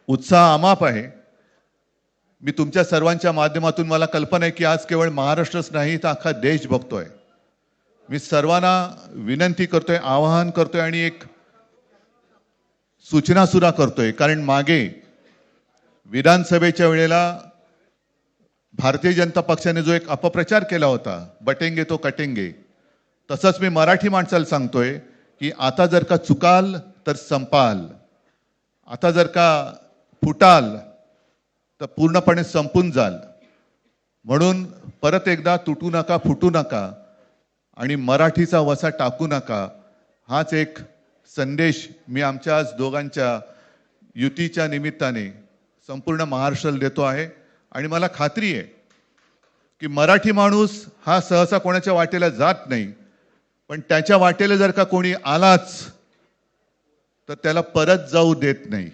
उत्साह अमाप आहे। मी तुमच्या सर्वांच्या माध्यमातून मला कल्पना आहे की आज केवळ महाराष्ट्रच नाही तर अख्खा देश बघतोय। मी सर्वांना विनंती करतोय, आवाहन करतोय आणि एक सूचना सुद्धा करतोय, कारण मागे विधानसभेच्या वेळेला भारतीय जनता पक्षाने जो एक अपप्रचार केला होता, बटेंगे तो कटेंगे, तसंच मी मराठी माणसाला सांगतोय की आता जर का चुकाल तर संपाल, आता जर का फुटाल तर पूर्णपणे संपून जाल। म्हणून परत एकदा तुटू नका, फुटू नका आणि मराठीचा वसा टाकू नका, हाच एक संदेश मी आमच्या दोघांच्या युतीच्या निमित्ताने संपूर्ण महाराष्ट्राला देतो आहे। आणि मला खात्री आहे की मराठी माणूस हा सहसा कोणाच्या वाटेला जात नाही, पण त्याच्या वाटेला जर का कोणी आलाच तर त्याला परत जाऊ देत नाही।